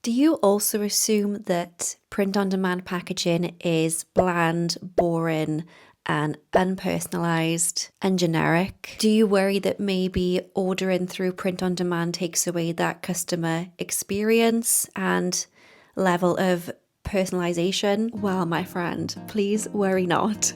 Do you also assume that print-on-demand packaging is bland, boring, and unpersonalized and generic? Do you worry that maybe ordering through print-on-demand takes away that customer experience and level of personalization? Well, my friend, please worry not.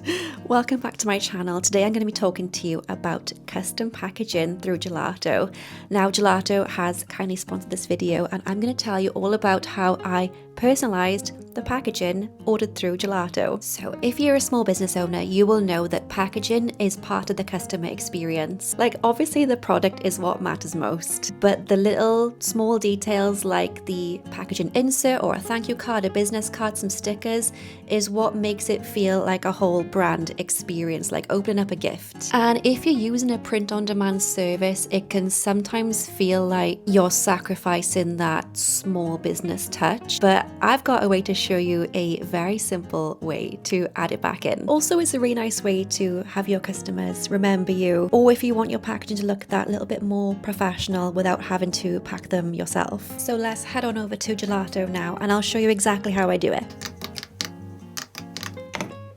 Welcome back to my channel. Today I'm going to be talking to you about custom packaging through Gelato. Now, Gelato has kindly sponsored this video, and I'm going to tell you all about how I personalized the packaging ordered through Gelato. So if you're a small business owner, you will know that packaging is part of the customer experience. Like, obviously the product is what matters most, but the little small details like the packaging insert or a thank you card, a business card, some stickers is what makes it feel like a whole brand experience, like opening up a gift. And if you're using a print-on-demand service, it can sometimes feel like you're sacrificing that small business touch, but I've got a way to show you a very simple way to add it back in. Also, it's a really nice way to have your customers remember you, or if you want your packaging to look that little bit more professional without having to pack them yourself. So let's head on over to Gelato now, and I'll show you exactly how I do it.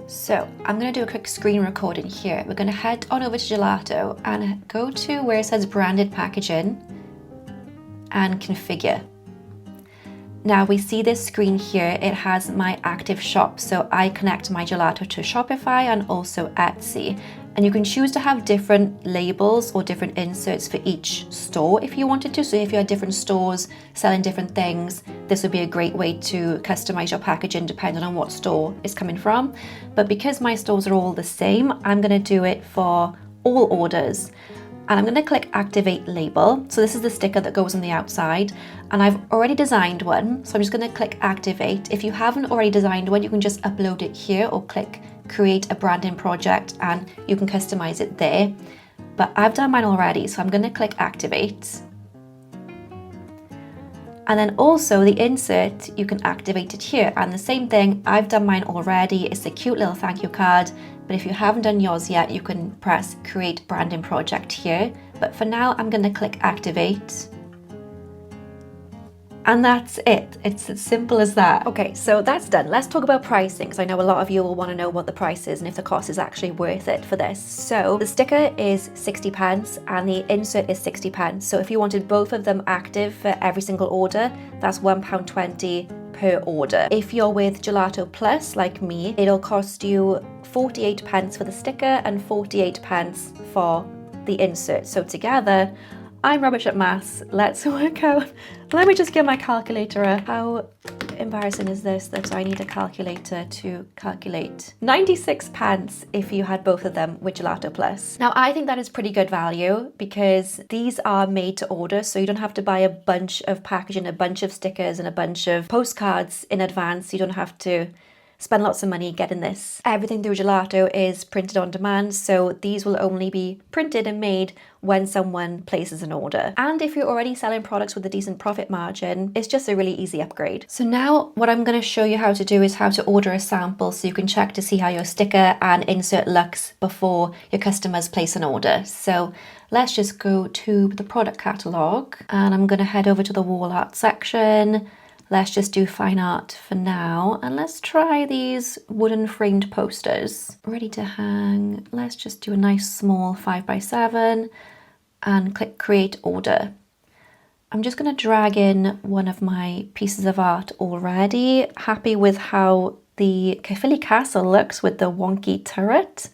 So I'm going to do a quick screen recording here. We're going to head on over to Gelato and go to where it says branded packaging and configure. Now we see this screen here, it has my active shop. So I connect my Gelato to Shopify and also Etsy. And you can choose to have different labels or different inserts for each store if you wanted to. So if you had different stores selling different things, this would be a great way to customize your packaging depending on what store it's coming from. But because my stores are all the same, I'm going to do it for all orders. And I'm going to click activate label. So this is the sticker that goes on the outside, and I've already designed one. So I'm just going to click activate. If you haven't already designed one, you can just upload it here or click create a branding project and you can customize it there. But I've done mine already, so I'm going to click activate. And then also the insert, you can activate it here. And the same thing, I've done mine already. It's a cute little thank you card. But if you haven't done yours yet, you can press create branding project here. But for now, I'm going to click activate. And that's it. It's as simple as that. Okay, so that's done. Let's talk about pricing, because I know a lot of you will want to know what the price is and if the cost is actually worth it for this. So the sticker is £60 and the insert is £60. So if you wanted both of them active for every single order, that's £1.20 per order. If you're with Gelato Plus, like me, it'll cost you 48p for the sticker and 48p for the insert. So together, I'm rubbish at maths. Let's work out. Let me just get my calculator out. How embarrassing is this that I need a calculator to calculate 96p if you had both of them with Gelato Plus. Now, I think that is pretty good value because these are made to order, so you don't have to buy a bunch of packaging, a bunch of stickers and a bunch of postcards in advance. You don't have to spend lots of money getting this. Everything through Gelato is printed on demand, so these will only be printed and made when someone places an order. And if you're already selling products with a decent profit margin, it's just a really easy upgrade. So now what I'm going to show you how to do is how to order a sample so you can check to see how your sticker and insert looks before your customers place an order. So let's just go to the product catalog and I'm going to head over to the wall art section. Let's just do fine art for now, and let's try these wooden framed posters. Ready to hang. Let's just do a nice small 5x7 and click create order. I'm just going to drag in one of my pieces of art already. Happy with how the Caerphilly Castle looks with the wonky turret.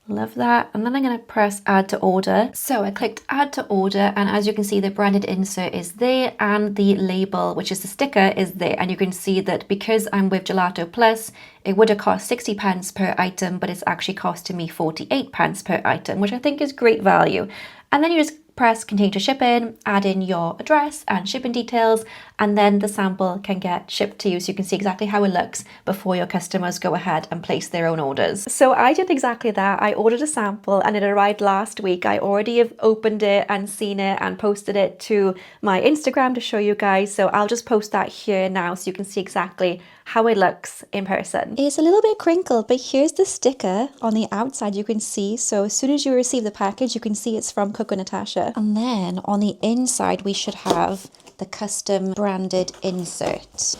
Love that. And then I'm going to press add to order. So I clicked add to order, and as you can see, the branded insert is there and the label, which is the sticker, is there. And you can see that because I'm with Gelato Plus, it would have cost 60p per item, but it's actually costing me 48p per item, which I think is great value. And then you just press continue to ship in, add in your address and shipping details, and then the sample can get shipped to you so you can see exactly how it looks before your customers go ahead and place their own orders. So I did exactly that. I ordered a sample and it arrived last week. I already have opened it and seen it and posted it to my Instagram to show you guys. So I'll just post that here now so you can see exactly how it looks in person. It's a little bit crinkled, but here's the sticker on the outside you can see. So as soon as you receive the package, you can see it's from Coco Natasha. And then on the inside, we should have the custom branded insert.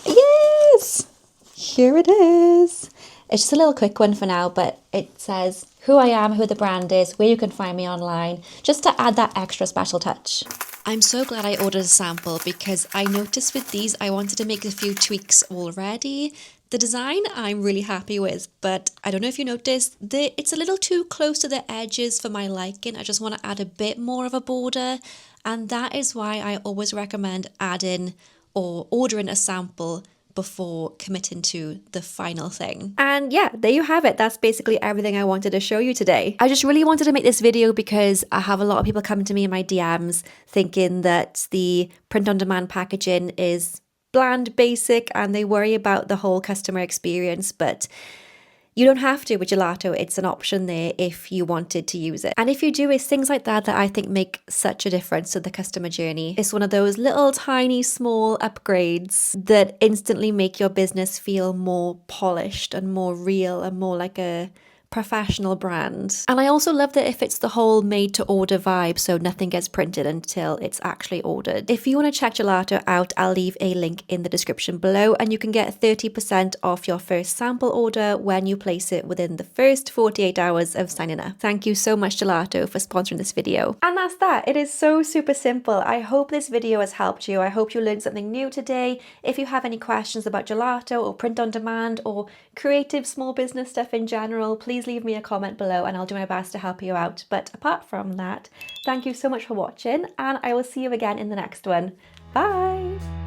Yes! Here it is. It's just a little quick one for now, but it says who I am, who the brand is, where you can find me online, just to add that extra special touch. I'm so glad I ordered a sample because I noticed with these I wanted to make a few tweaks already. The design I'm really happy with, but I don't know if you noticed, it's a little too close to the edges for my liking. I just want to add a bit more of a border, and that is why I always recommend adding or ordering a sample before committing to the final thing. And yeah, there you have it. That's basically everything I wanted to show you today. I just really wanted to make this video because I have a lot of people coming to me in my DMs thinking that the print-on-demand packaging is bland, basic, and they worry about the whole customer experience, but you don't have to with Gelato. It's an option there if you wanted to use it. And if you do, it's things like that that I think make such a difference to the customer journey. It's one of those little tiny small upgrades that instantly make your business feel more polished and more real and more like a professional brand. And I also love that if it's the whole made to order vibe, so nothing gets printed until it's actually ordered. If you want to check Gelato out, I'll leave a link in the description below, and you can get 30% off your first sample order when you place it within the first 48 hours of signing up. Thank you so much, Gelato, for sponsoring this video. And that's that. It is so super simple. I hope this video has helped you. I hope you learned something new today. If you have any questions about Gelato or print on demand or creative small business stuff in general, please leave me a comment below and I'll do my best to help you out. But apart from that, thank you so much for watching, and I will see you again in the next one. Bye!